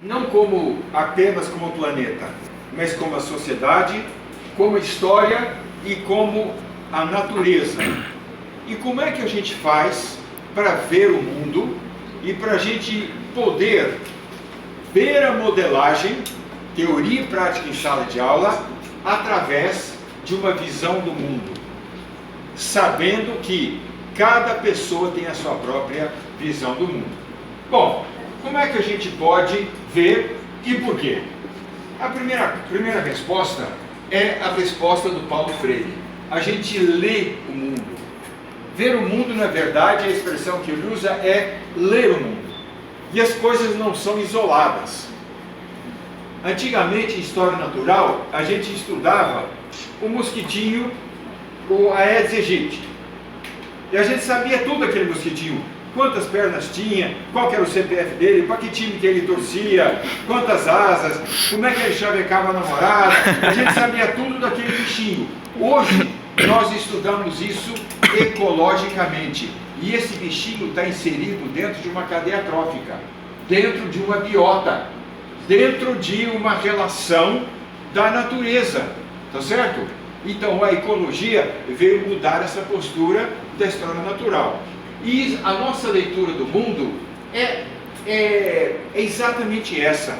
não como apenas como planeta, mas como a sociedade, como a história e como a natureza. E como é que a gente faz para ver o mundo e para a gente poder ver a modelagem, teoria e prática em sala de aula, através de uma visão do mundo, sabendo que cada pessoa tem a sua própria visão do mundo. Bom, como é que a gente pode ver e por quê? A primeira resposta é a resposta do Paulo Freire. A gente lê o mundo. Ver o mundo, na verdade, a expressão que ele usa é ler o mundo. E as coisas não são isoladas. Antigamente, em História Natural, a gente estudava o mosquitinho, o Aedes aegypti. E a gente sabia tudo daquele mosquitinho. Quantas pernas tinha, qual que era o CPF dele, para que time que ele torcia, quantas asas, como é que ele chavecava a namorada. A gente sabia tudo daquele bichinho. Hoje, nós estudamos isso ecologicamente. E esse bichinho está inserido dentro de uma cadeia trófica, dentro de uma biota, dentro de uma relação da natureza, tá certo? Então a ecologia veio mudar essa postura da história natural. E a nossa leitura do mundo é exatamente essa.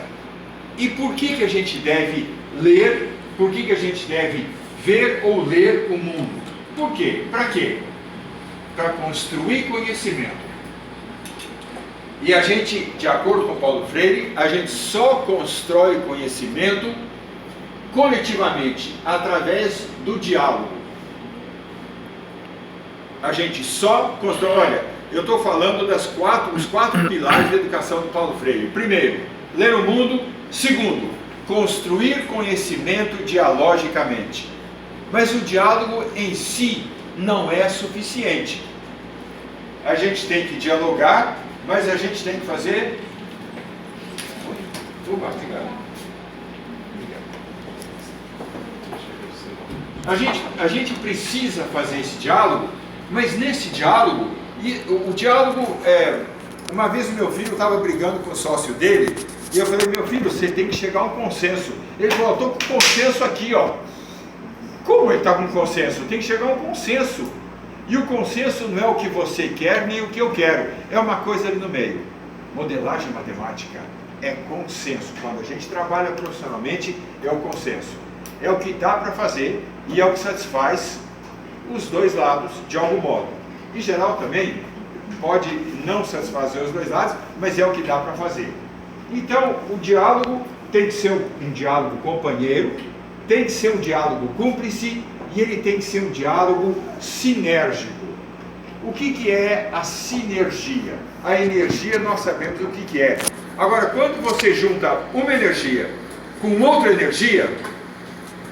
E por que a gente deve ler, por que a gente deve ver ou ler o mundo? Por quê? Para quê? Para construir conhecimento. E a gente, de acordo com Paulo Freire, a gente só constrói conhecimento coletivamente, através do diálogo. A gente só constrói, olha, eu estou falando dos quatro pilares da educação do Paulo Freire. Primeiro, ler o mundo. Segundo, construir conhecimento dialogicamente. Mas o diálogo em si não é suficiente. A gente tem que dialogar, mas a gente tem que fazer... Obrigado. A gente precisa fazer esse diálogo, mas nesse diálogo, o diálogo uma vez o meu filho estava brigando com o sócio dele, e eu falei, meu filho, você tem que chegar a um consenso. Ele falou, estou com consenso aqui, ó. Como ele está com consenso? Tem que chegar a um consenso. E o consenso não é o que você quer, nem o que eu quero. É uma coisa ali no meio. Modelagem matemática é consenso. Quando a gente trabalha profissionalmente, é o consenso. É o que dá para fazer e é o que satisfaz os dois lados de algum modo. Em geral também pode não satisfazer os dois lados, mas é o que dá para fazer. Então o diálogo tem que ser um diálogo companheiro, tem que ser um diálogo cúmplice e ele tem que ser um diálogo sinérgico. O que é a sinergia? A energia nós sabemos o que é. Agora, quando você junta uma energia com outra energia,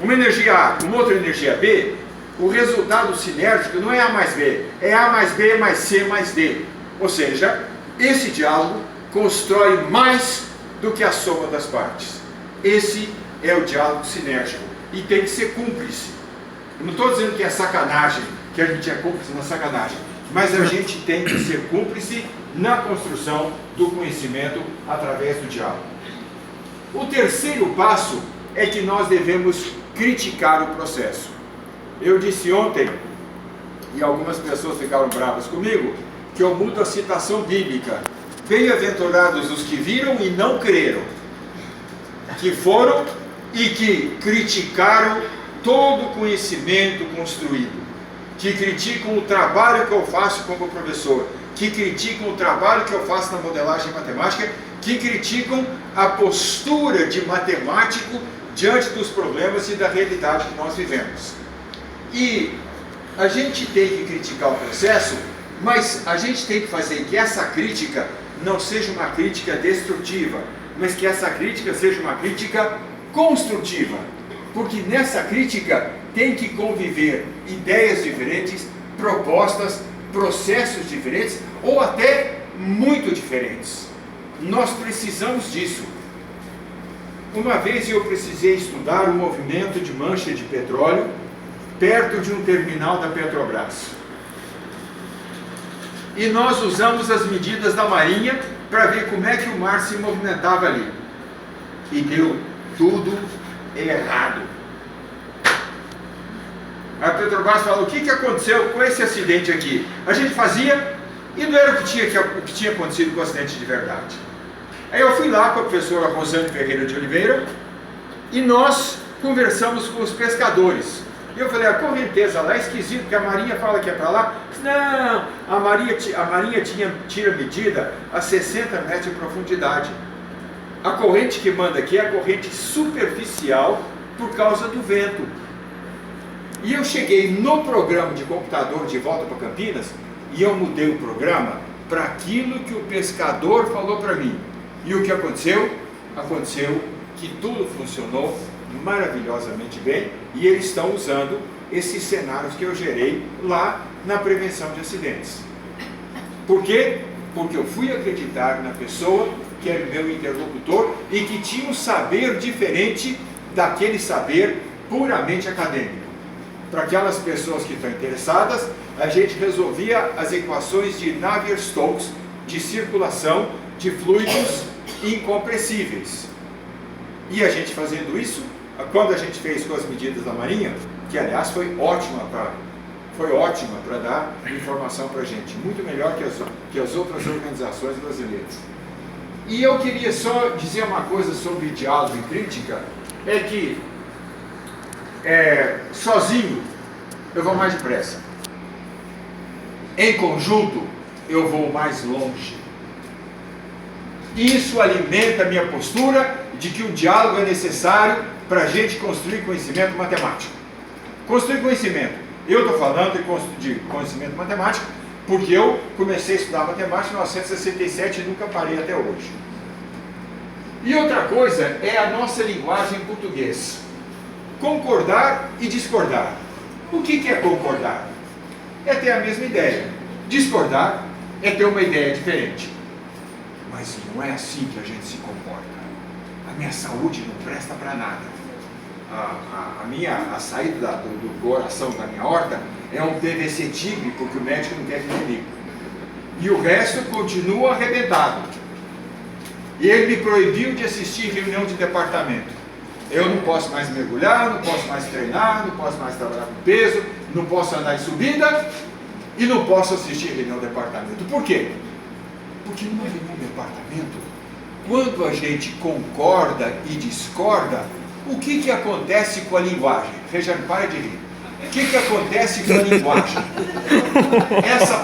uma energia A com outra energia B, o resultado sinérgico não é A mais B, é A mais B mais C mais D. Ou seja, esse diálogo constrói mais do que a soma das partes. Esse é o diálogo sinérgico e tem que ser cúmplice. Eu não estou dizendo que é sacanagem, que a gente é cúmplice na sacanagem, mas a gente tem que ser cúmplice na construção do conhecimento através do diálogo. O terceiro passo é que nós devemos criticar o processo. Eu disse ontem, e algumas pessoas ficaram bravas comigo, que eu mudo a citação bíblica. Bem-aventurados os que viram e não creram, que foram e que criticaram todo o conhecimento construído, que criticam o trabalho que eu faço como professor, que criticam o trabalho que eu faço na modelagem matemática, que criticam a postura de matemático diante dos problemas e da realidade que nós vivemos. E a gente tem que criticar o processo, mas a gente tem que fazer que essa crítica não seja uma crítica destrutiva, mas que essa crítica seja uma crítica construtiva. Porque nessa crítica tem que conviver ideias diferentes, propostas, processos diferentes ou até muito diferentes. Nós precisamos disso. Uma vez eu precisei estudar o movimento de mancha de petróleo perto de um terminal da Petrobras. E nós usamos as medidas da Marinha para ver como é que o mar se movimentava ali. e deu tudo errado. A Petrobras falou: o que aconteceu com esse acidente aqui? A gente fazia e não era o que tinha acontecido com o acidente de verdade. Aí eu fui lá com a professora Rosane Ferreira de Oliveira e nós conversamos com os pescadores. E eu falei: a correnteza lá é esquisito, porque a Marinha fala que é para lá. Não, a Marinha tira medida a 60 metros de profundidade. A corrente que manda aqui é a corrente superficial por causa do vento. E eu cheguei no programa de computador de volta para Campinas e eu mudei o programa para aquilo que o pescador falou para mim. E o que aconteceu? Aconteceu que tudo funcionou maravilhosamente bem e eles estão usando esses cenários que eu gerei lá na prevenção de acidentes. Por quê? Porque eu fui acreditar na pessoa que era o meu interlocutor e que tinha um saber diferente daquele saber puramente acadêmico. Para aquelas pessoas que estão interessadas, a gente resolvia as equações de Navier-Stokes de circulação de fluidos incompressíveis. E a gente fazendo isso, quando a gente fez com as medidas da Marinha, que aliás foi ótima para dar informação para a gente, muito melhor que as outras organizações brasileiras. E eu queria só dizer uma coisa sobre diálogo e crítica, é que sozinho eu vou mais depressa, em conjunto eu vou mais longe. Isso alimenta a minha postura de que o diálogo é necessário para a gente construir conhecimento matemático. Construir conhecimento, eu estou falando de conhecimento matemático porque eu comecei a estudar matemática em 1967 e nunca parei até hoje. E outra coisa é a nossa linguagem em português. Concordar e discordar. O que é concordar? É ter a mesma ideia. Discordar é ter uma ideia diferente. Mas não é assim que a gente se comporta. A minha saúde não presta para nada. A saída do coração da minha horta é um PVC tigre, porque o médico não quer que me ligue. E o resto continua arrebentado. E ele me proibiu de assistir reunião de departamento. Eu não posso mais mergulhar, não posso mais treinar, não posso mais trabalhar com peso, não posso andar em subida e não posso assistir reunião de departamento. Por quê? Porque numa reunião de departamento, quando a gente concorda e discorda, o que acontece com a linguagem? Regiane, para de rir. O que acontece com a linguagem? Essa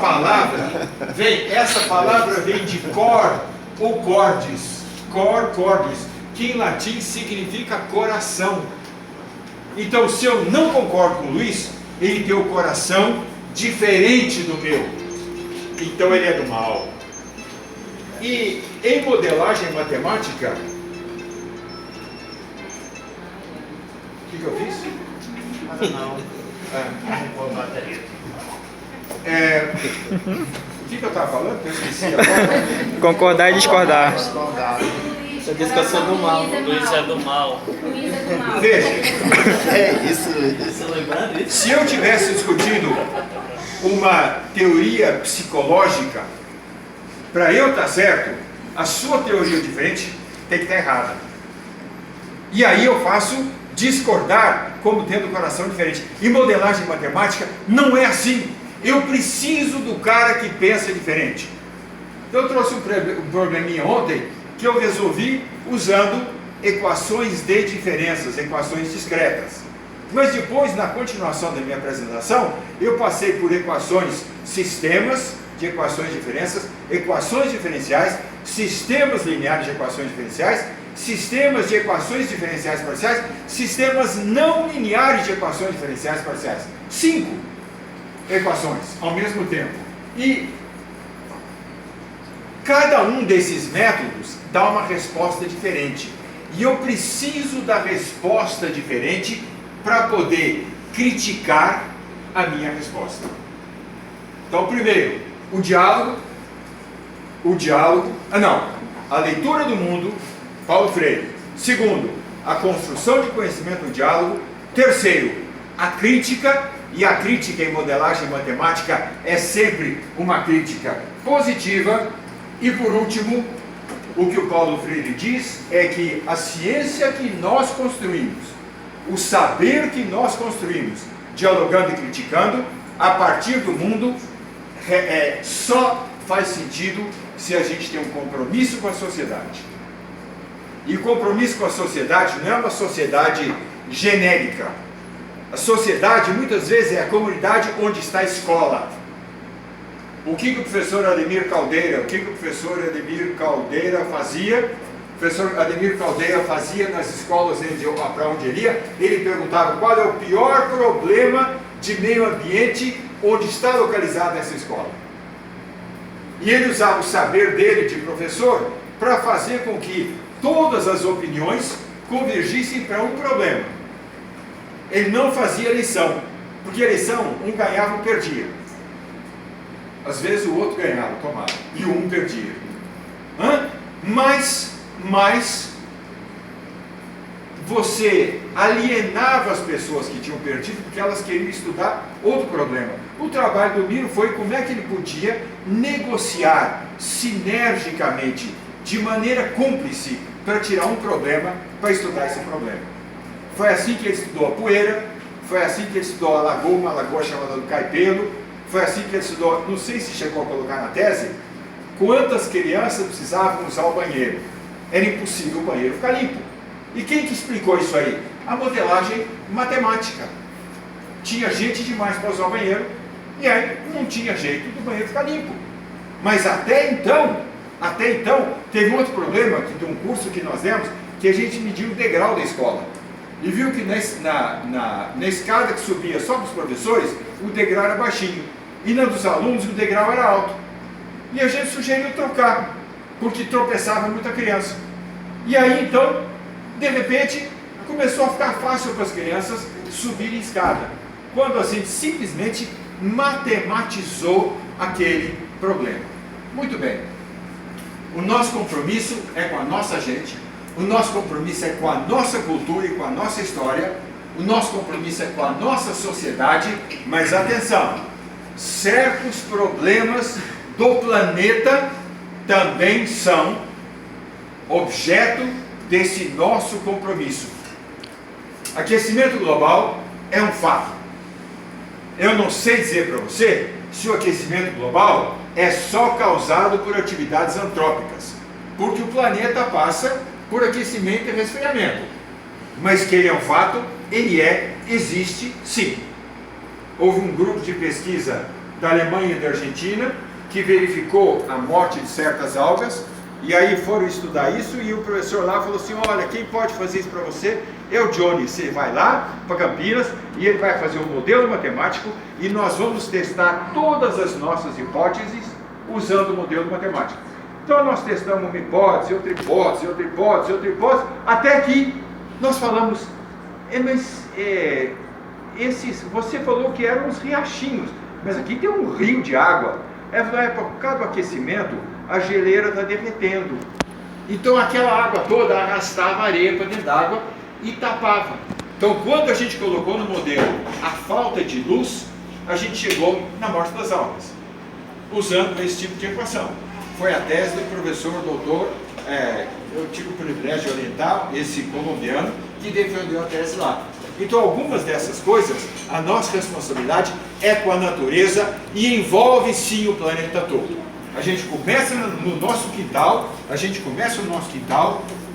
palavra vem de cor ou cordis. Cordis, que em latim significa coração. Então, se eu não concordo com o Luiz, ele tem o coração diferente do meu. Então ele é do mal. E em modelagem matemática, o que eu fiz? Não. O que eu estava falando? Eu esqueci agora. Concordar e discordar. Você disse que eu sou do mal. Luiz é do mal. Veja, Você lembrando disso? se eu tivesse discutindo uma teoria psicológica, para eu estar certo, a sua teoria diferente tem que estar errada. E aí eu faço discordar como tendo coração diferente. E modelagem matemática não é assim. Eu preciso do cara que pensa diferente. Eu trouxe um probleminha ontem que eu resolvi usando equações de diferenças, equações discretas. Mas depois, na continuação da minha apresentação, eu passei por equações, sistemas de equações de diferenças, equações diferenciais, sistemas lineares de equações diferenciais, sistemas de equações diferenciais parciais, sistemas não lineares de equações diferenciais parciais. 5 equações ao mesmo tempo. E cada um desses métodos dá uma resposta diferente. E eu preciso da resposta diferente para poder criticar a minha resposta. Então, primeiro, a leitura do mundo, Paulo Freire. Segundo, a construção de conhecimento no diálogo. Terceiro, a crítica, e a crítica em modelagem matemática é sempre uma crítica positiva. E por último, o que o Paulo Freire diz é que a ciência que nós construímos, o saber que nós construímos, dialogando e criticando, a partir do mundo, só faz sentido se a gente tem um compromisso com a sociedade. E o compromisso com a sociedade não é uma sociedade genérica. A sociedade, muitas vezes, é a comunidade onde está a escola. O que o professor Ademir Caldeira fazia? O professor Ademir Caldeira fazia nas escolas para onde ele ia. Ele perguntava qual é o pior problema de meio ambiente onde está localizada essa escola. E ele usava o saber dele de professor para fazer com que todas as opiniões convergissem para um problema. Ele não fazia eleição, porque eleição um ganhava ou perdia. Às vezes o outro ganhava, tomava, e um perdia. Mas você alienava as pessoas que tinham perdido porque elas queriam estudar outro problema. O trabalho do Miro foi como é que ele podia negociar sinergicamente, de maneira cúmplice, para tirar um problema, para estudar esse problema. Foi assim que ele estudou a poeira, foi assim que ele estudou a lagoa, uma lagoa chamada do Caipelo, foi assim que ele estudou, não sei se chegou a colocar na tese, quantas crianças precisavam usar o banheiro. Era impossível o banheiro ficar limpo. E quem que explicou isso aí? A modelagem matemática. Tinha gente demais para usar o banheiro, e aí não tinha jeito do banheiro ficar limpo. Mas até então, teve um outro problema, que de um curso que nós demos, que a gente mediu o degrau da escola. E viu que na escada que subia só para os professores, o degrau era baixinho. E na dos alunos, o degrau era alto. E a gente sugeriu trocar, porque tropeçava muita criança. E aí, então, de repente, começou a ficar fácil para as crianças subirem escada. Quando a gente simplesmente matematizou aquele problema. Muito bem. O nosso compromisso é com a nossa gente. O nosso compromisso é com a nossa cultura e com a nossa história. O nosso compromisso é com a nossa sociedade. Mas atenção, certos problemas do planeta também são objeto desse nosso compromisso. Aquecimento global é um fato. Eu não sei dizer para você se o aquecimento global é só causado por atividades antrópicas, porque o planeta passa por aquecimento e resfriamento. Mas que ele é um fato, existe sim. Houve um grupo de pesquisa da Alemanha e da Argentina que verificou a morte de certas algas, e aí foram estudar isso, e o professor lá falou assim: olha, quem pode fazer isso para você é o Johnny. Você vai lá para Campinas e ele vai fazer um modelo matemático e nós vamos testar todas as nossas hipóteses usando o modelo matemático. Então nós testamos uma hipótese, outra hipótese, outra hipótese, outra hipótese, até que nós falamos, você falou que eram uns riachinhos, mas aqui tem um rio de água. Por causa do aquecimento, a geleira está derretendo. Então aquela água toda arrastava areia para dentro d'água e tapava. Então quando a gente colocou no modelo a falta de luz, a gente chegou na morte das algas, usando esse tipo de equação. Foi a tese do professor doutor, eu tive o privilégio de orientar esse colombiano que defendeu a tese lá. Então algumas dessas coisas, a nossa responsabilidade é com a natureza e envolve sim o planeta todo. A gente começa no nosso quintal,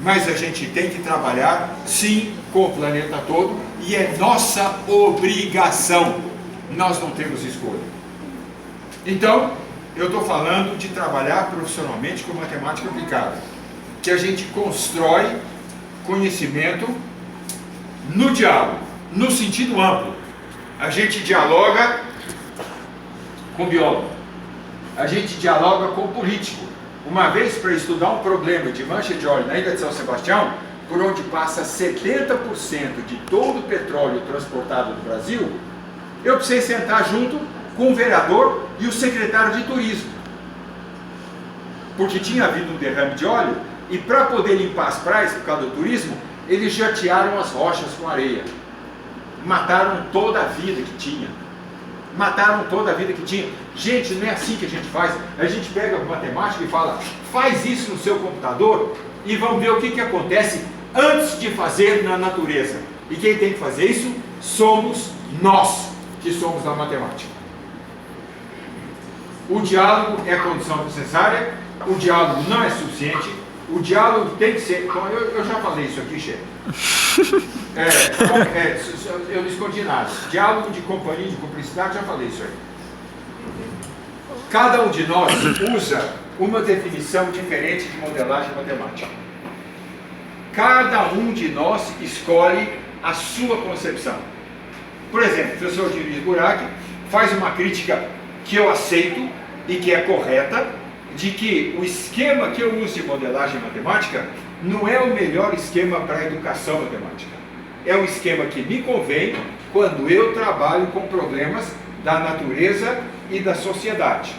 mas a gente tem que trabalhar sim com o planeta todo e é nossa obrigação. Nós não temos escolha. Então, eu estou falando de trabalhar profissionalmente com matemática aplicada, que a gente constrói conhecimento no diálogo, no sentido amplo. A gente dialoga com biólogo, a gente dialoga com político. Uma vez, para estudar um problema de mancha de óleo na ilha de São Sebastião, por onde passa 70% de todo o petróleo transportado do Brasil, eu precisei sentar junto com o vereador e o secretário de turismo, porque tinha havido um derrame de óleo e para poder limpar as praias por causa do turismo, eles jatearam as rochas com areia, mataram toda a vida que tinha. Mataram toda a vida que tinha. Gente, não é assim que a gente faz. A gente pega a matemática e fala, faz isso no seu computador e vamos ver o que acontece antes de fazer na natureza. E quem tem que fazer isso somos nós, que somos da matemática. O diálogo é condição necessária, o diálogo não é suficiente, o diálogo tem que ser... Eu já falei isso aqui, chefe. Eu não escondi nada. Diálogo de companhia, de cumplicidade, já falei isso aí. Cada um de nós usa uma definição diferente de modelagem matemática. Cada um de nós escolhe a sua concepção. Por exemplo, o professor Diniz Burak faz uma crítica que eu aceito e que é correta, de que o esquema que eu uso de modelagem matemática não é o melhor esquema para a educação matemática. É um esquema que me convém quando eu trabalho com problemas da natureza e da sociedade.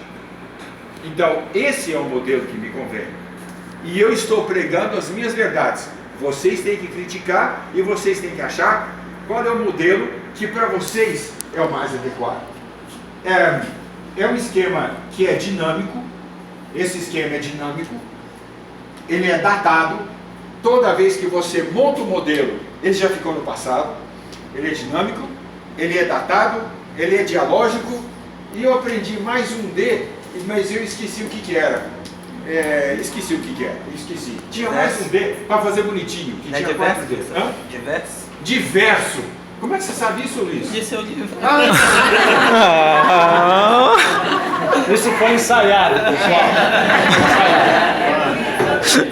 Então, esse é o modelo que me convém. E eu estou pregando as minhas verdades. Vocês têm que criticar e vocês têm que achar qual é o modelo que para vocês é o mais adequado. É um esquema que é dinâmico. Esse esquema é dinâmico. Ele é datado. Toda vez que você monta o modelo, ele já ficou no passado. Ele é dinâmico, ele é datado, ele é dialógico. E eu aprendi mais um D, mas eu esqueci o que era. Esqueci. Tinha mais um D para fazer bonitinho. Que tinha diverso? 4 Ds. Hã? Diverso? Diverso. Como é que você sabe isso, Luiz? Disse eu livro. Isso foi ensaiado, pessoal.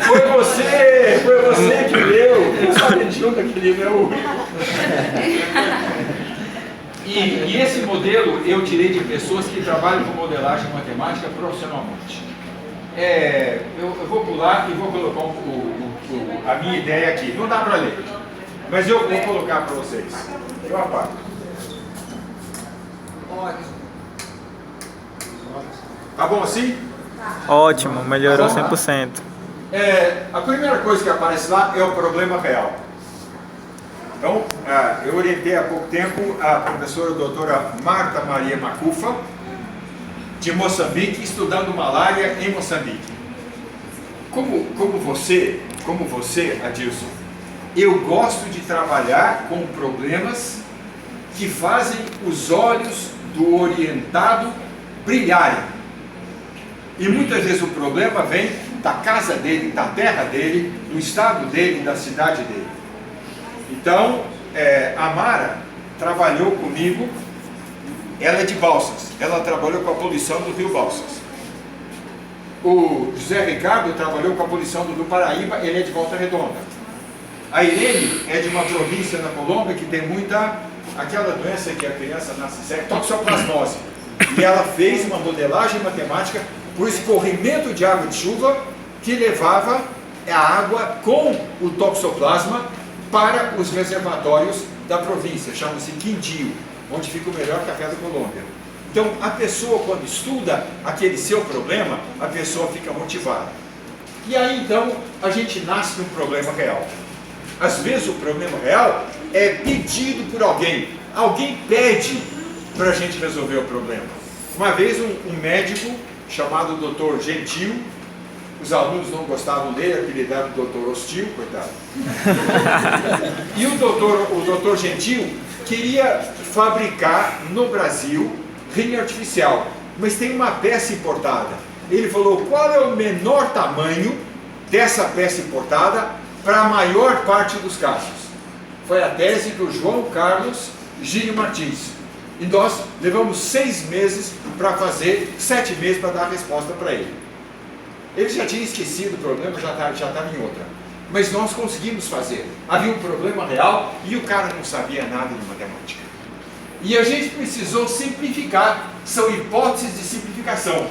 Foi você que leu. Eu só acredito que aquele livro é o... E esse modelo eu tirei de pessoas que trabalham com modelagem matemática profissionalmente. Eu vou pular e vou colocar a minha ideia aqui. Não dá para ler, mas eu vou colocar para vocês. Eu apago. Tá bom assim? Ótimo, melhorou 100%. A primeira coisa que aparece lá é o problema real. Então, eu orientei há pouco tempo a professora doutora Marta Maria Macufa, de Moçambique, estudando malária em Moçambique. Como você, Adilson, eu gosto de trabalhar com problemas que fazem os olhos do orientado brilharem. E muitas vezes o problema vem da casa dele, da terra dele, do estado dele, da cidade dele. Então, a Mara trabalhou comigo, ela é de Balsas, ela trabalhou com a poluição do rio Balsas. O José Ricardo trabalhou com a poluição do rio Paraíba, ele é de Volta Redonda. A Irene é de uma província na Colômbia que tem aquela doença que a criança nasce cega, toxoplasmose. E ela fez uma modelagem matemática para o escorrimento de água de chuva que levava a água com o toxoplasma para os reservatórios da província, chama-se Quindio, onde fica o melhor café da Colômbia. Então, a pessoa, quando estuda aquele seu problema, a pessoa fica motivada. E aí, então, a gente nasce num problema real. Às vezes, o problema real é pedido por alguém. Alguém pede para a gente resolver o problema. Uma vez, um médico chamado Dr. Gentil, os alunos não gostavam dele, apelidaram o Dr. Hostil, coitado. E o doutor Gentil queria fabricar no Brasil rim artificial, mas tem uma peça importada. Ele falou, qual é o menor tamanho dessa peça importada para a maior parte dos casos? Foi a tese do João Carlos Gírio Martins. E nós levamos 6 meses para fazer, 7 meses para dar a resposta para ele. Ele já tinha esquecido o problema, já estava em outra. Mas nós conseguimos fazer. Havia um problema real e o cara não sabia nada de matemática. E a gente precisou simplificar. São hipóteses de simplificação.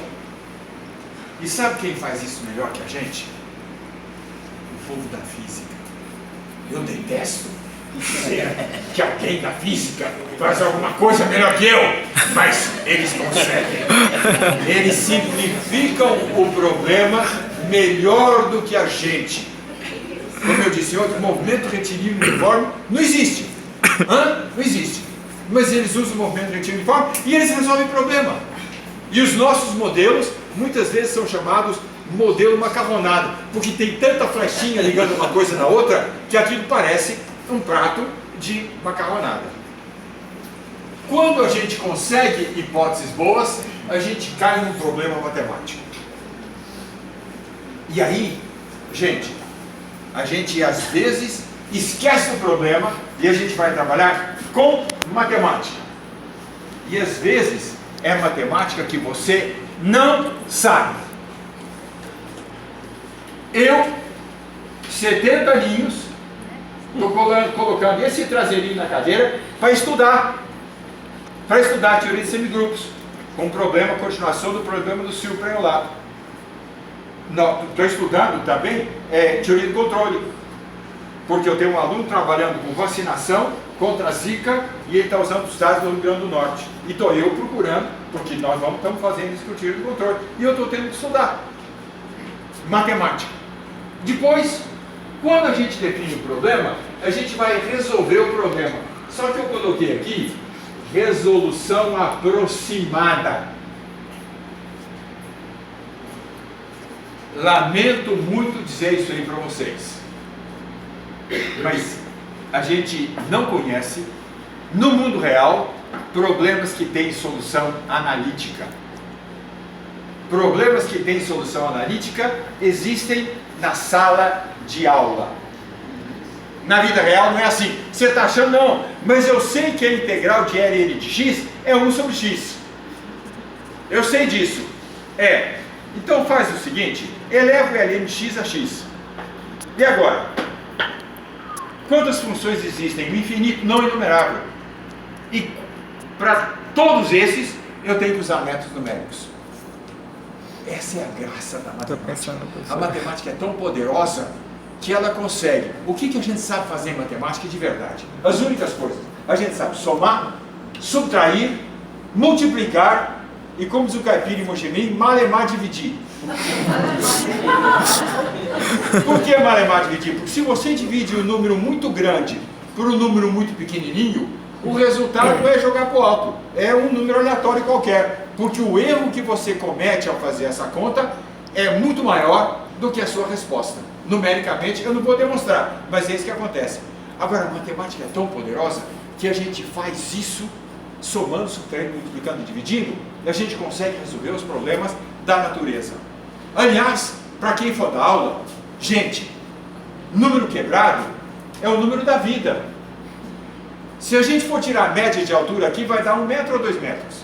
E sabe quem faz isso melhor que a gente? O povo da física. Eu detesto dizer que alguém da física faz alguma coisa melhor que eu, mas eles conseguem. Eles simplificam o problema melhor do que a gente. Como eu disse ontem, o movimento retilíneo uniforme não existe. Não existe. mas eles usam o movimento retiniforme e eles resolvem o problema. E os nossos modelos, muitas vezes são chamados modelo macarronado, porque tem tanta flechinha ligando uma coisa na outra, que aquilo parece um prato de macarronada. Quando a gente consegue hipóteses boas, a gente cai num problema matemático. E aí, gente, a gente às vezes esquece do problema e a gente vai trabalhar com matemática. E às vezes é matemática que você não sabe. Eu, 70 aninhos, estou colocando esse traseirinho na cadeira para estudar teoria de semigrupos, com problema, continuação do problema do supraenolato. Estou estudando também teoria do controle, porque eu tenho um aluno trabalhando com vacinação contra a Zika e ele está usando os dados do Rio Grande do Norte. E estou eu procurando, porque nós estamos fazendo isso com teoria do controle, e eu estou tendo que estudar matemática. Depois, quando a gente define o problema, a gente vai resolver o problema. Só que eu coloquei aqui resolução aproximada. Lamento muito dizer isso aí para vocês, mas a gente não conhece no mundo real problemas que têm solução analítica. Problemas que têm solução analítica existem na sala de aula. Na vida real não é assim. Você está achando, não, mas eu sei que a integral de Ln de x é 1 sobre x. Eu sei disso. Então faz o seguinte, eleva o Ln de x a x. E agora? Quantas funções existem? O infinito não enumerável. E para todos esses, eu tenho que usar métodos numéricos. Essa é a graça da matemática. A matemática é tão poderosa que ela consegue. O que a gente sabe fazer em matemática de verdade? As únicas coisas. A gente sabe somar, subtrair, multiplicar e, como diz o caipira em Mochimim, malemar dividir. Por que malemar dividir? Porque se você divide um número muito grande por um número muito pequenininho, o resultado é jogar para o alto. É um número aleatório qualquer. Porque o erro que você comete ao fazer essa conta é muito maior do que a sua resposta. Numericamente, eu não vou demonstrar, mas é isso que acontece. Agora, a matemática é tão poderosa que a gente faz isso somando, subtraindo, multiplicando e dividindo, e a gente consegue resolver os problemas da natureza. Aliás, para quem for dar aula, gente, número quebrado é o número da vida. Se a gente for tirar a média de altura aqui, vai dar 1 metro ou 2 metros.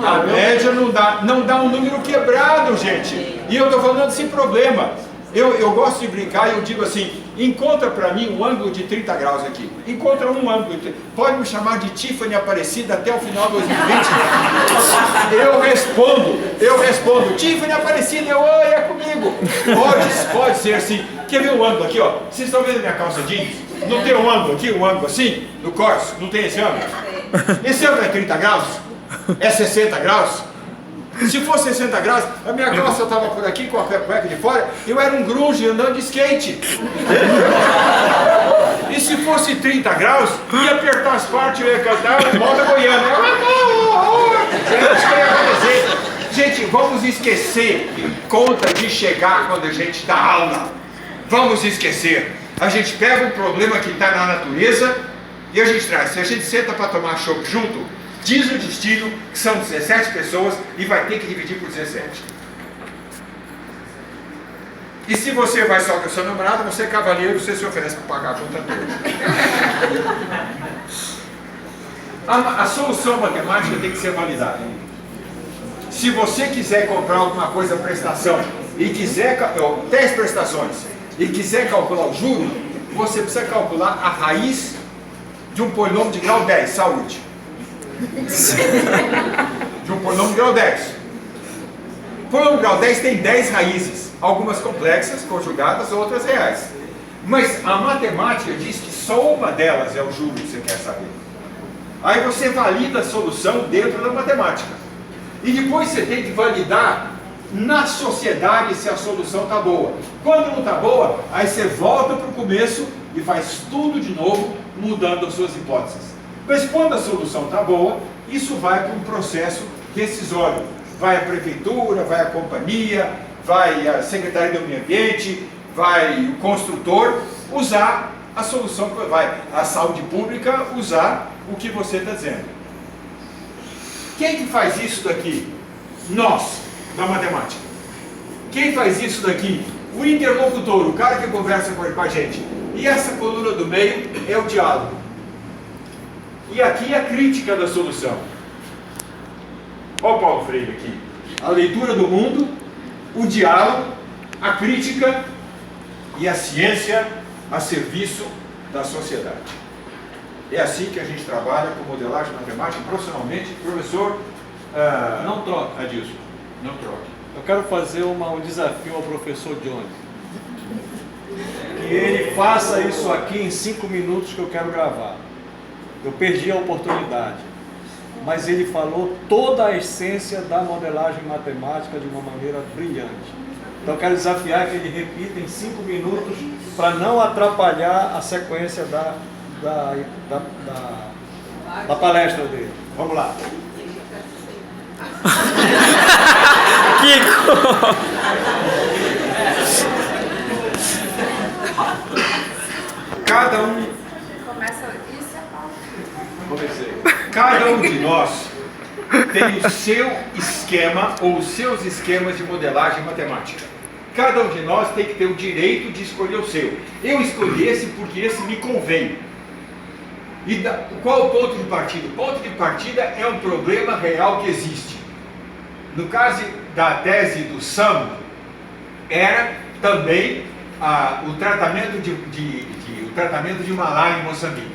A média não dá um número quebrado, gente. E eu estou falando desse problema. Eu gosto de brincar e eu digo assim, encontra para mim um ângulo de 30 graus aqui. Encontra um ângulo, pode me chamar de Tiffany Aparecida até o final de 2020. Eu respondo, Tiffany Aparecida, oi, é comigo. Pode ser assim. Quer ver o ângulo aqui, ó? Vocês estão vendo a minha calça jeans? Não tem um ângulo aqui, um ângulo assim, no corso? Não tem esse ângulo? Esse ângulo é 30 graus? É 60 graus? Se fosse 60 graus, a minha calça estava por aqui com a cueca de fora, eu era um grunge andando de skate. E se fosse 30 graus, ia apertar as partes, eu ia cantar moda goiana. Gente, vamos esquecer conta de chegar quando a gente dá aula. Vamos esquecer. A gente pega um problema que está na natureza e a gente traz. Se a gente senta para tomar chopp junto, diz o destino que são 17 pessoas e vai ter que dividir por 17. E se você vai só com a sua namorada, você é cavaleiro, você se oferece para pagar a conta toda. A solução matemática tem que ser validada. Se você quiser comprar alguma coisa, prestação, e quiser 10 prestações, e quiser calcular o juro, você precisa calcular a raiz de um polinômio de grau 10, saúde. De um polinômio de grau 10. O polinômio de grau 10 tem 10 raízes, algumas complexas, conjugadas, outras reais. Mas a matemática diz que só uma delas é o juro que você quer saber. Aí você valida a solução dentro da matemática. E depois você tem que validar na sociedade se a solução está boa. Quando não está boa, aí você volta para o começo e faz tudo de novo, mudando as suas hipóteses. Mas quando a solução está boa, isso vai para um processo decisório. Vai a prefeitura, vai a companhia, vai a Secretaria do Meio Ambiente, vai o construtor usar a solução, vai a saúde pública usar o que você está dizendo. Quem que faz isso daqui? Nós, da matemática. Quem faz isso daqui? O interlocutor, o cara que conversa com a gente. E essa coluna do meio é o diálogo. E aqui é a crítica da solução. Olha o Paulo Freire aqui. A leitura do mundo, o diálogo, a crítica e a ciência a serviço da sociedade. É assim que a gente trabalha com modelagem matemática profissionalmente. Professor, Não troca. Adilson, não troque. Eu quero fazer um desafio ao professor Johnny. Que ele faça isso aqui em 5 minutos que eu quero gravar. Eu perdi a oportunidade. Mas ele falou toda a essência da modelagem matemática de uma maneira brilhante. Então eu quero desafiar que ele repita em 5 minutos para não atrapalhar a sequência da palestra dele. Vamos lá. Kiko! Cada um de nós tem o seu esquema ou os seus esquemas de modelagem matemática. Cada um de nós tem que ter o direito de escolher o seu. Eu escolhi esse porque esse me convém. E qual o ponto de partida? O ponto de partida é um problema real que existe. No caso da tese do Sam, era também o tratamento de malária em Moçambique.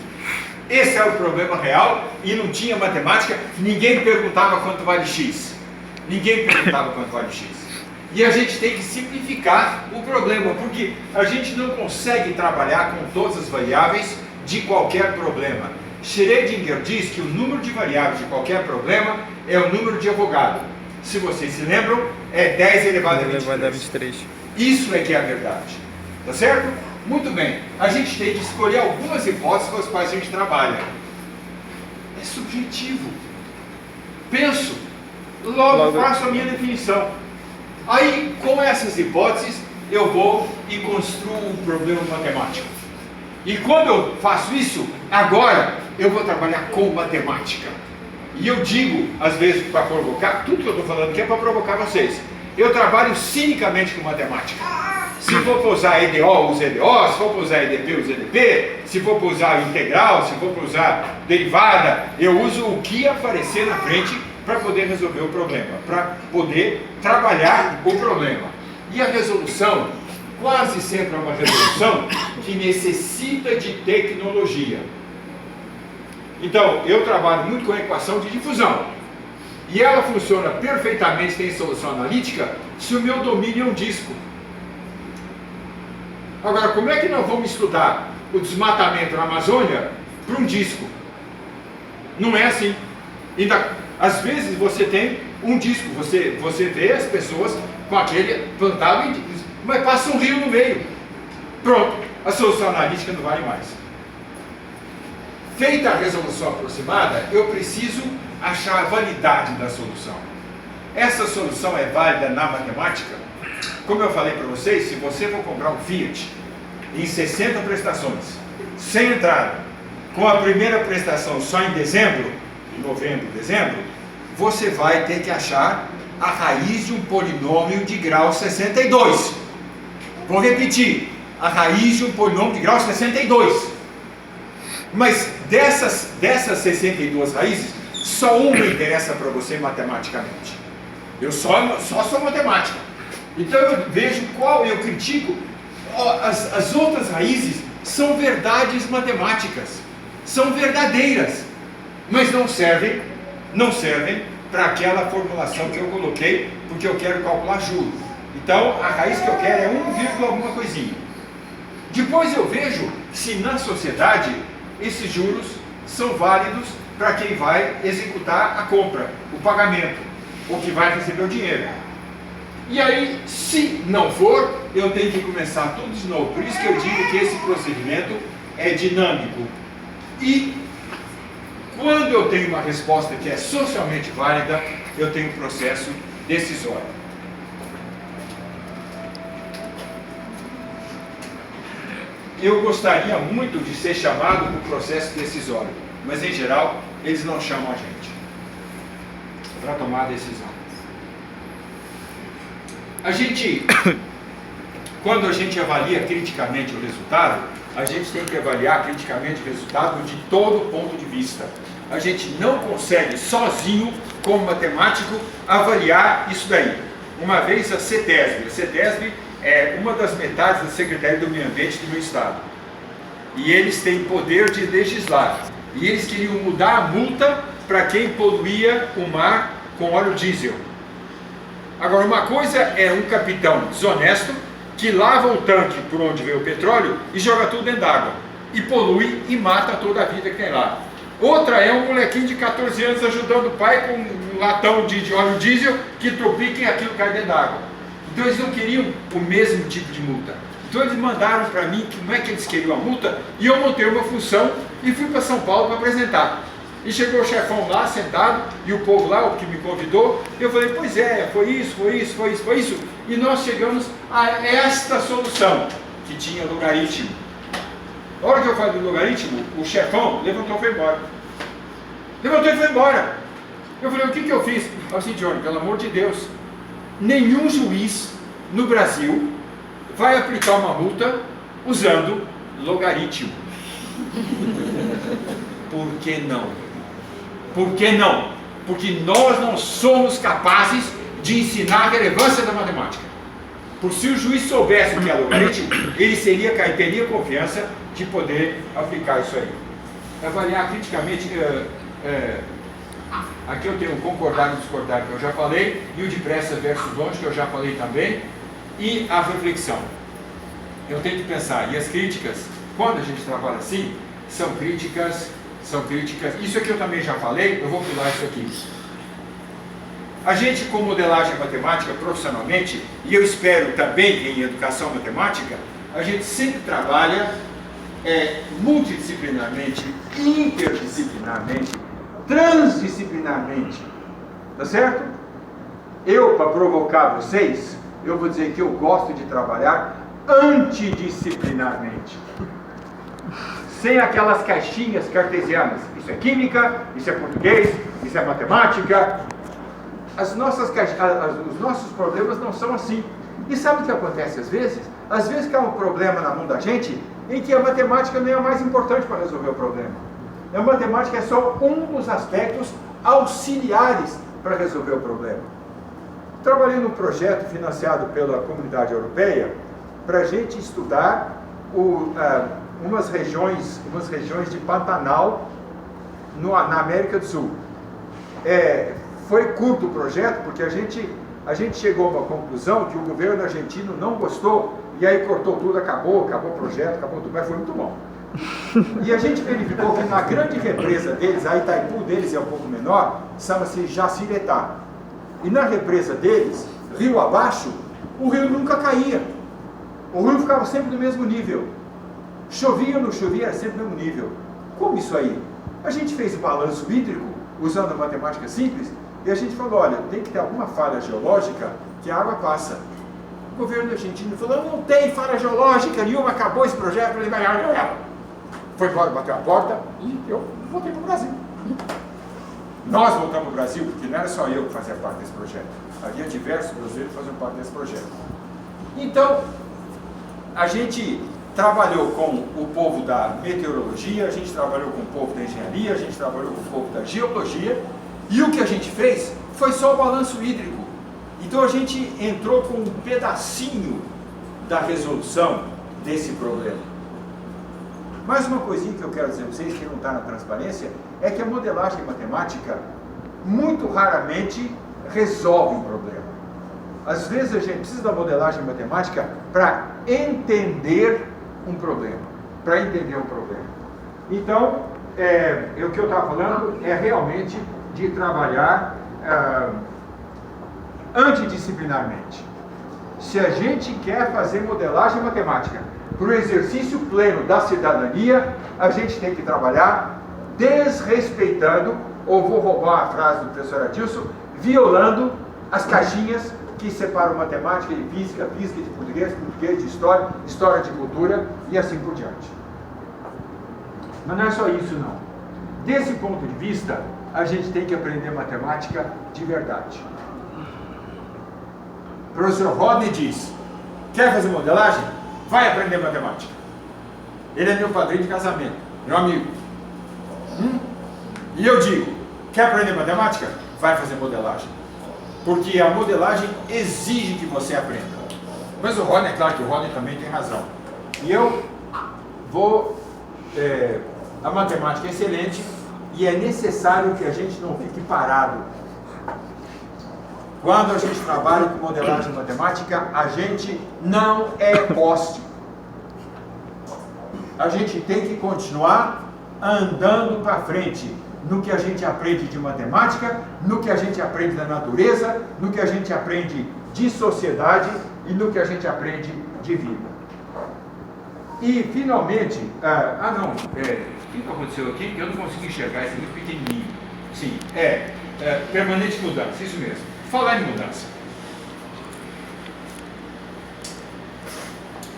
Esse era o problema real e não tinha matemática, ninguém perguntava quanto vale X. Ninguém perguntava quanto vale X. E a gente tem que simplificar o problema, porque a gente não consegue trabalhar com todas as variáveis de qualquer problema. Schrödinger diz que o número de variáveis de qualquer problema é o número de Avogadro. Se vocês se lembram, é 10 elevado a 23. Isso é que é a verdade. Tá certo? Muito bem. A gente tem que escolher algumas hipóteses com as quais a gente trabalha. É subjetivo. Penso, logo faço a minha definição. Aí, com essas hipóteses, eu vou e construo um problema matemático. E quando eu faço isso, agora eu vou trabalhar com matemática. E eu digo, às vezes, para provocar, tudo que eu estou falando aqui é para provocar vocês. Eu trabalho cinicamente com matemática. Se for para usar EDO, uso EDO, se for para usar EDP, uso EDP, se for para usar integral, se for para usar derivada, eu uso o que aparecer na frente para poder resolver o problema, para poder trabalhar o problema. E a resolução, quase sempre é uma resolução que necessita de tecnologia. Então, eu trabalho muito com a equação de difusão. E ela funciona perfeitamente, tem solução analítica, se o meu domínio é um disco. Agora, como é que nós vamos estudar o desmatamento na Amazônia para um disco? Não é assim. Ainda, às vezes você tem um disco, você vê as pessoas com aquele plantado, mas passa um rio no meio. Pronto, a solução analítica não vale mais. Feita a resolução aproximada, eu preciso achar a validade da solução. Essa solução é válida na matemática? Como eu falei para vocês, se você for comprar um Fiat em 60 prestações, sem entrada, com a primeira prestação só em dezembro, novembro, dezembro, você vai ter que achar a raiz de um polinômio de grau 62. Vou repetir, a raiz de um polinômio de grau 62. Mas dessas 62 raízes, só uma interessa para você matematicamente. Eu só sou matemática. Então eu vejo eu critico, as outras raízes são verdades matemáticas, são verdadeiras, mas não servem para aquela formulação que eu coloquei, porque eu quero calcular juros. Então a raiz que eu quero é 1, alguma coisinha. Depois eu vejo se na sociedade esses juros são válidos para quem vai executar a compra, o pagamento, ou que vai receber o dinheiro. E aí, se não for, eu tenho que começar tudo de novo. Por isso que eu digo que esse procedimento é dinâmico. E quando eu tenho uma resposta que é socialmente válida, eu tenho um processo decisório. Eu gostaria muito de ser chamado para o processo decisório, mas em geral eles não chamam a gente para tomar a decisão. Quando a gente avalia criticamente o resultado, a gente tem que avaliar criticamente o resultado de todo ponto de vista. A gente não consegue sozinho, como matemático, avaliar isso daí. Uma vez a CETESB é uma das metades da Secretaria do Meio Ambiente do meu estado. E eles têm poder de legislar. E eles queriam mudar a multa para quem poluía o mar com óleo diesel. Agora, uma coisa é um capitão desonesto que lava o tanque por onde veio o petróleo e joga tudo dentro d'água. E polui e mata toda a vida que tem lá. Outra é um molequinho de 14 anos ajudando o pai com um latão de óleo diesel que tropica e aquilo cai dentro d'água. Então eles não queriam o mesmo tipo de multa. Então eles mandaram para mim como é que eles queriam a multa e eu montei uma função e fui para São Paulo para apresentar. E chegou o chefão lá sentado e o povo lá, o que me convidou, eu falei, pois é, foi isso. E nós chegamos a esta solução, que tinha logaritmo. Na hora que eu falei do logaritmo, o chefão levantou e foi embora. Eu falei, o que eu fiz? Eu falei assim, Johnny, pelo amor de Deus, nenhum juiz no Brasil vai aplicar uma multa usando logaritmo. Por que não? Por que não? Porque nós não somos capazes de ensinar a relevância da matemática. Por se o juiz soubesse o que é logaritmo, ele teria confiança de poder aplicar isso aí. Avaliar criticamente, aqui eu tenho o concordar e discordar que eu já falei, e o depressa versus longe que eu já falei também, e a reflexão. Eu tenho que pensar, e as críticas, quando a gente trabalha assim, são críticas, isso aqui eu também já falei, eu vou pular isso aqui. A gente com modelagem matemática profissionalmente, e eu espero também em educação matemática, a gente sempre trabalha multidisciplinarmente, interdisciplinarmente, transdisciplinarmente, tá certo? Eu, para provocar vocês, eu vou dizer que eu gosto de trabalhar antidisciplinarmente. Sem aquelas caixinhas cartesianas. Isso é química, isso é português, isso é matemática. Os nossos problemas não são assim. E sabe o que acontece às vezes? Às vezes cai um problema na mão da gente em que a matemática não é a mais importante para resolver o problema. A matemática é só um dos aspectos auxiliares para resolver o problema. Trabalhei num projeto financiado pela Comunidade Europeia para a gente estudar umas regiões de Pantanal na América do Sul. Foi curto o projeto porque a gente chegou a uma conclusão que o governo argentino não gostou e aí cortou tudo, acabou o projeto, acabou tudo, mas foi muito bom. E a gente verificou que na grande represa deles, a Itaipu deles é um pouco menor, chama-se Jaciretá. E na represa deles, rio abaixo, o rio nunca caía. O rio ficava sempre no mesmo nível. Chovia ou não chovia, era sempre no mesmo nível. Como isso aí? A gente fez o balanço hídrico, usando a matemática simples, e a gente falou, olha, tem que ter alguma falha geológica que a água passa. O governo argentino falou, não tem falha geológica nenhuma, acabou esse projeto, foi embora, bateu a porta e eu voltei para o Brasil. Nós voltamos para o Brasil, porque não era só eu que fazia parte desse projeto. Havia diversos brasileiros que faziam parte desse projeto. Então, a gente trabalhou com o povo da meteorologia, a gente trabalhou com o povo da engenharia, a gente trabalhou com o povo da geologia, e o que a gente fez foi só o balanço hídrico. Então a gente entrou com um pedacinho da resolução desse problema. Mais uma coisinha que eu quero dizer a vocês, que não está na transparência, é que a modelagem matemática muito raramente resolve um problema. Às vezes a gente precisa da modelagem matemática para entender um problema. Então, o que eu estava falando é realmente de trabalhar antidisciplinarmente. se a gente quer fazer modelagem matemática para o exercício pleno da cidadania, a gente tem que trabalhar desrespeitando, ou vou roubar a frase do professor Adilson, violando as caixinhas que separam matemática de física, física de português, português de história, história de cultura e assim por diante. Mas não é só isso não. Desse ponto de vista, a gente tem que aprender matemática de verdade. O professor Rodney diz, quer fazer modelagem? Vai aprender matemática. Ele é meu padrinho de casamento, meu amigo. E eu digo, quer aprender matemática? Vai fazer modelagem. Porque a modelagem exige que você aprenda. Mas o Rodney, é claro que o Rodney também tem razão. E eu vou... a matemática é excelente e é necessário que a gente não fique parado. Quando a gente trabalha com modelagem matemática, a gente não é poste. A gente tem que continuar andando para frente no que a gente aprende de matemática, no que a gente aprende da natureza, no que a gente aprende de sociedade e no que a gente aprende de vida. E finalmente, o que aconteceu aqui? Eu não consegui enxergar, isso é muito pequenininho. Sim, permanente mudança, isso mesmo. Falar em mudança.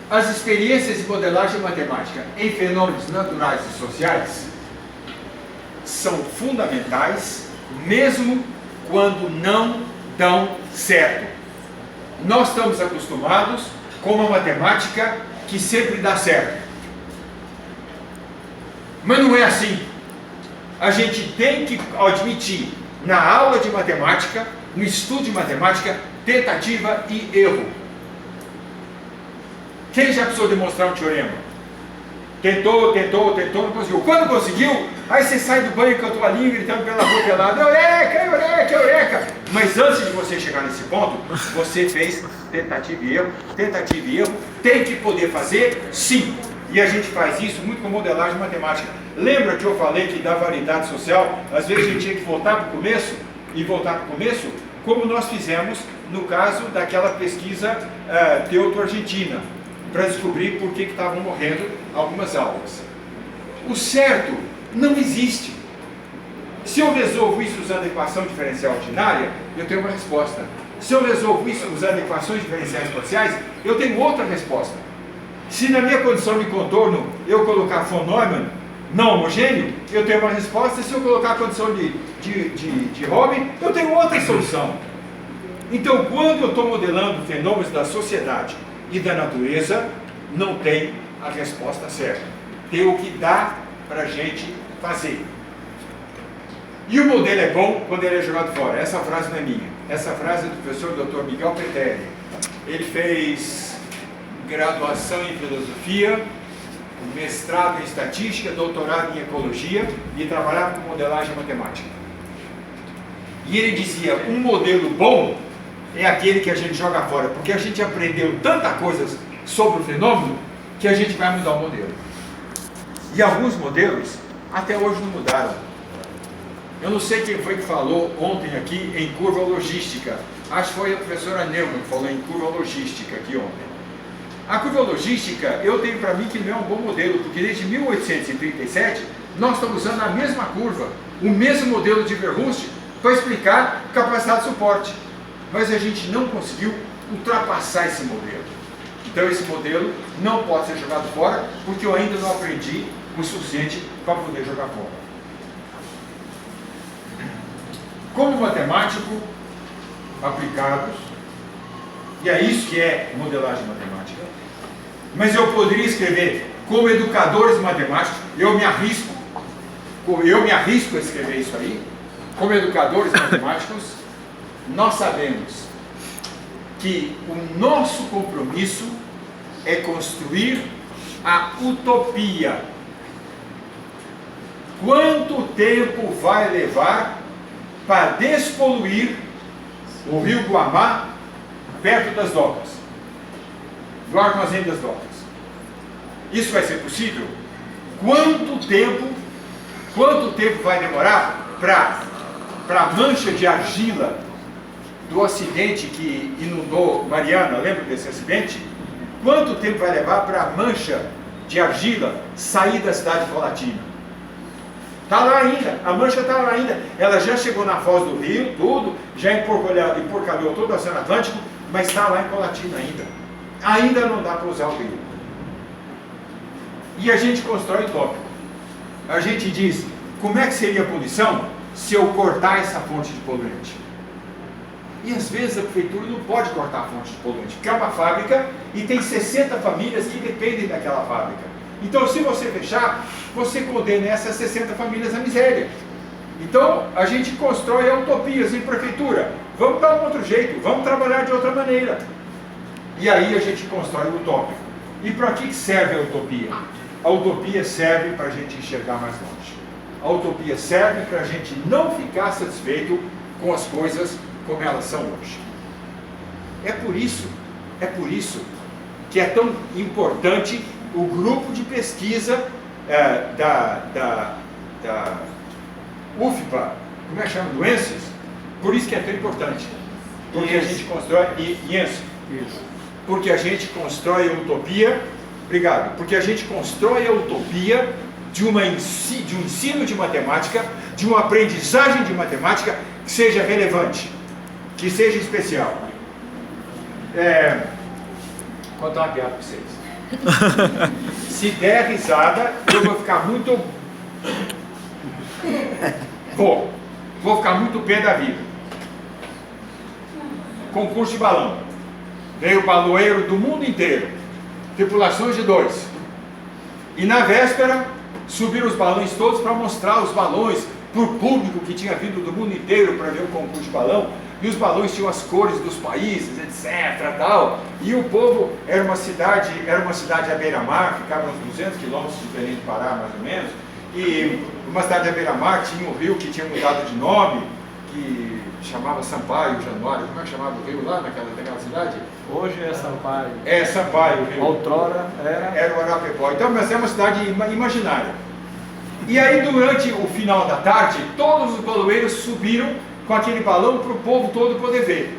As experiências de modelagem matemática em fenômenos naturais e sociais são fundamentais, mesmo quando não dão certo. Nós estamos acostumados com uma matemática que sempre dá certo. Mas não é assim. A gente tem que admitir na aula de matemática, no estudo de matemática, tentativa e erro. Quem já precisou demonstrar um teorema? Tentou, não conseguiu. Quando conseguiu, aí você sai do banho com a tua língua gritando pela rua pelada, eureka, eureka, eureka. Mas antes de você chegar nesse ponto, você fez tentativa e erro, tem que poder fazer sim. E a gente faz isso muito com modelagem matemática. Lembra que eu falei que da variedade social, às vezes a gente tinha que voltar para o começo, como nós fizemos no caso daquela pesquisa teuto-argentina, para descobrir por que estavam morrendo algumas algas. O certo não existe. Se eu resolvo isso usando a equação diferencial ordinária, eu tenho uma resposta. Se eu resolvo isso usando equações diferenciais parciais, eu tenho outra resposta. Se na minha condição de contorno eu colocar von Neumann não homogêneo, eu tenho uma resposta. Se eu colocar a condição de Robin, eu tenho outra solução. Então, quando eu estou modelando fenômenos da sociedade e da natureza, não tem a resposta certa. Tem o que dá para a gente fazer. E o modelo é bom quando ele é jogado fora. Essa frase não é minha. Essa frase é do professor Dr. Miguel Petelli. Ele fez graduação em filosofia, mestrado em estatística, doutorado em ecologia e trabalhava com modelagem matemática. E ele dizia, um modelo bom é aquele que a gente joga fora, porque a gente aprendeu tanta coisa sobre o fenômeno que a gente vai mudar o modelo. E alguns modelos até hoje não mudaram. Eu não sei quem foi que falou ontem aqui em curva logística. Acho que foi a professora Neumann que falou em curva logística aqui ontem. A curva logística, eu tenho para mim que não é um bom modelo, porque desde 1837 nós estamos usando a mesma curva, o mesmo modelo de Verhulst para explicar capacidade de suporte. Mas a gente não conseguiu ultrapassar esse modelo. Então esse modelo não pode ser jogado fora, porque eu ainda não aprendi o suficiente para poder jogar fora. Como matemático, aplicados, e é isso que é modelagem matemática, mas eu poderia escrever como educadores matemáticos, eu me arrisco a escrever isso aí, como educadores matemáticos, nós sabemos que o nosso compromisso é construir a utopia. Quanto tempo vai levar para despoluir o rio Guamá perto das docas, do armazém das docas? Isso vai ser possível? Quanto tempo vai demorar para a mancha de argila do acidente que inundou Mariana, lembra desse acidente? Quanto tempo vai levar para a mancha de argila sair da cidade de Colatina? Está lá ainda, a mancha está lá ainda. Ela já chegou na foz do rio, tudo, já emporcalhou todo o Oceano Atlântico, mas está lá em Colatina ainda. Ainda não dá para usar o rio. E a gente constrói tópico. A gente diz, como é que seria a poluição se eu cortar essa fonte de poluente? E às vezes a prefeitura não pode cortar a fonte de poluente, porque é uma fábrica e tem 60 famílias que dependem daquela fábrica. Então, se você fechar, você condena essas 60 famílias à miséria. Então, a gente constrói utopias em prefeitura. Vamos dar um outro jeito, vamos trabalhar de outra maneira. E aí a gente constrói o utópico. E para que serve a utopia? A utopia serve para a gente enxergar mais longe. A utopia serve para a gente não ficar satisfeito com as coisas como elas são hoje. É por isso que é tão importante o grupo de pesquisa da UFPA, como é que chama? Doenças. Por isso que é tão importante. Porque a gente constrói... Porque a gente constrói a utopia... Obrigado. Porque a gente constrói a utopia de um ensino de matemática, de uma aprendizagem de matemática que seja relevante, que seja especial. Vou contar uma piada para vocês. Se der risada, eu vou ficar muito... Vou ficar muito pé da vida. Concurso de balão. Veio baloeiro do mundo inteiro. Tripulações de 2. E na véspera, subiram os balões todos para mostrar os balões para o público que tinha vindo do mundo inteiro para ver o concurso de balão. E os balões tinham as cores dos países, etc. Tal. E o povo era uma cidade à beira-mar, ficava uns 200 quilômetros de Belém do Pará, mais ou menos. E uma cidade à beira-mar tinha um rio que tinha mudado de nome, que chamava Sampaio, Januário. Como é que chamava o rio lá naquela cidade? Hoje é Sampaio. É Sampaio, o rio. Outrora era o Arapepó. Então, mas é uma cidade imaginária. E aí, durante o final da tarde, todos os baloeiros subiram com aquele balão para o povo todo poder ver.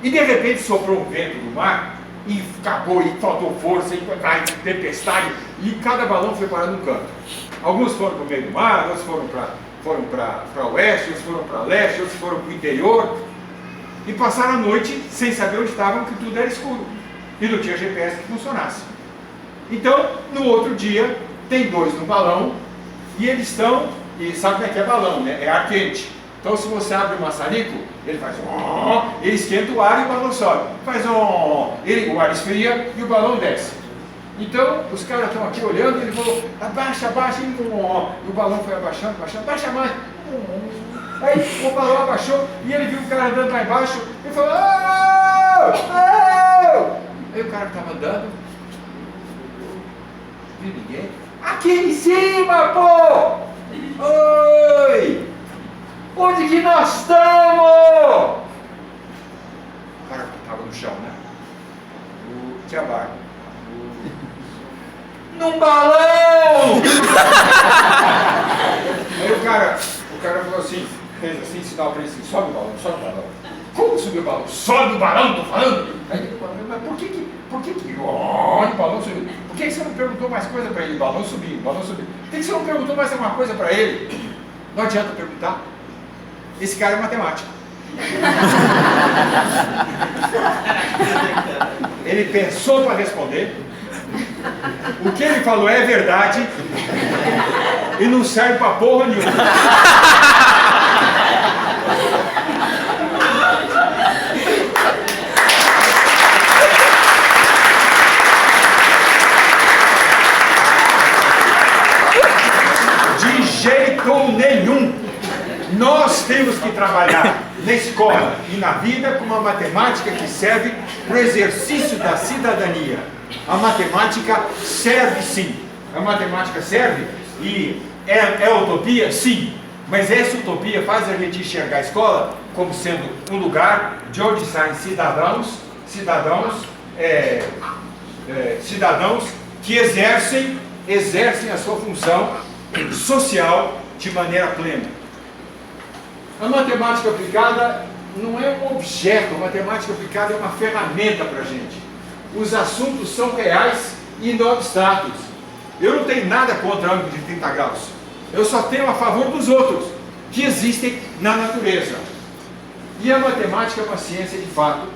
E de repente soprou um vento do mar e acabou, e faltou força, e caiu tempestade, e cada balão foi parar num canto. Alguns foram para o meio do mar, outros foram para oeste, outros foram para leste, outros foram para o interior, e passaram a noite sem saber onde estavam, porque tudo era escuro, e não tinha GPS que funcionasse. Então, no outro dia, tem 2 no balão, e eles estão, e sabe como é que é balão, né? É ar quente. Então, se você abre o maçarico, ele faz ele esquenta o ar e o balão sobe. Faz o ar esfria e o balão desce. Então, os caras estão aqui olhando, ele falou, abaixa, abaixa, e o balão foi abaixando, abaixa mais. Aí o balão abaixou e ele viu o cara andando lá embaixo, ele falou, Aí o cara que estava andando, não viu ninguém. Aqui em cima, pô! Oi! Onde que nós estamos? O cara estava no chão, né? O Tiabar. Num balão! Aí o cara falou assim, fez assim, sinal para ele assim, sobe o balão, sobe o balão. Como subir o balão? Sobe o balão, tô falando! Aí ele falou, mas por que o balão subiu? Por que você não perguntou mais coisa para ele? O balão subiu, o balão subiu. Por que você não perguntou mais alguma coisa para ele? Não adianta perguntar. Esse cara é matemático. Ele pensou para responder. O que ele falou é verdade. E não serve para porra nenhuma. De jeito nenhum. Nós temos que trabalhar na escola e na vida com uma matemática que serve para o exercício da cidadania. A matemática serve sim. A matemática serve e é utopia? Sim. Mas essa utopia faz a gente enxergar a escola como sendo um lugar de onde saem cidadãos que exercem a sua função social de maneira plena. A matemática aplicada não é um objeto, a matemática aplicada é uma ferramenta para a gente. Os assuntos são reais e não abstratos. Eu não tenho nada contra ângulo de 30 graus. Eu só tenho a favor dos outros, que existem na natureza. E a matemática é uma ciência de fato.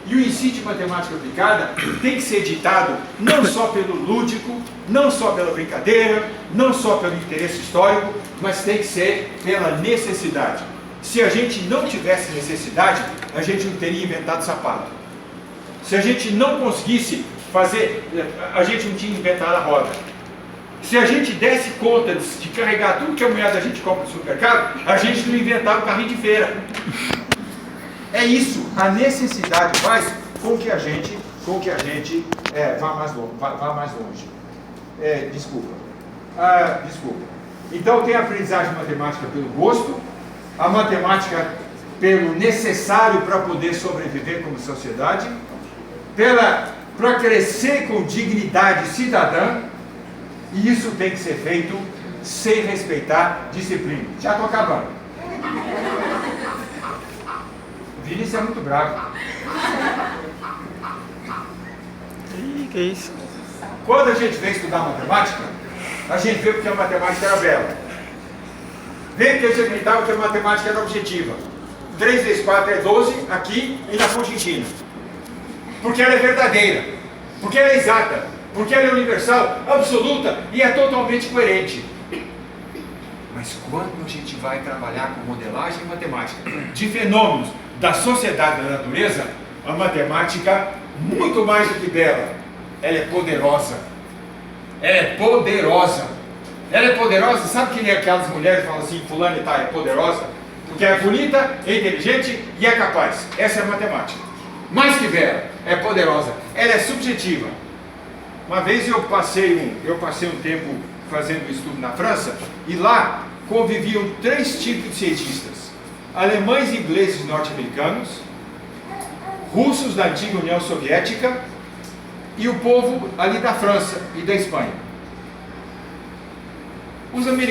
E o ensino de matemática aplicada tem que ser ditado não só pelo lúdico, não só pela brincadeira, não só pelo interesse histórico, mas tem que ser pela necessidade. Se a gente não tivesse necessidade, a gente não teria inventado sapato. Se a gente não conseguisse fazer, a gente não tinha inventado a roda. Se a gente desse conta de carregar tudo que a mulher da gente compra no supermercado, a gente não inventava o carrinho de feira. É isso, a necessidade faz com que a gente vá mais longe. Desculpa. Então tem a aprendizagem matemática pelo gosto, a matemática pelo necessário para poder sobreviver como sociedade, para crescer com dignidade cidadã, e isso tem que ser feito sem respeitar disciplina. Já estou acabando. O Vinícius é muito bravo. Ih, que isso? Quando a gente vem estudar matemática, a gente vê porque a matemática era bela. Vê que a gente acreditava que a matemática era objetiva. 3 vezes 4 é 12 aqui e na Conchitina. Porque ela é verdadeira, porque ela é exata, porque ela é universal, absoluta e é totalmente coerente. Mas quando a gente vai trabalhar com modelagem matemática de fenômenos da sociedade e da natureza, a matemática, muito mais do que bela, ela é poderosa. Ela é poderosa. Ela é poderosa, sabe que nem aquelas mulheres que falam assim, fulano e tal, é poderosa? Porque é bonita, é inteligente e é capaz. Essa é a matemática. Mais que bela, é poderosa. Ela é subjetiva. Uma vez eu passei um tempo fazendo estudo na França, e lá conviviam 3 tipos de cientistas: alemães, ingleses, norte-americanos, russos da antiga União Soviética e o povo ali da França e da Espanha. Os americanos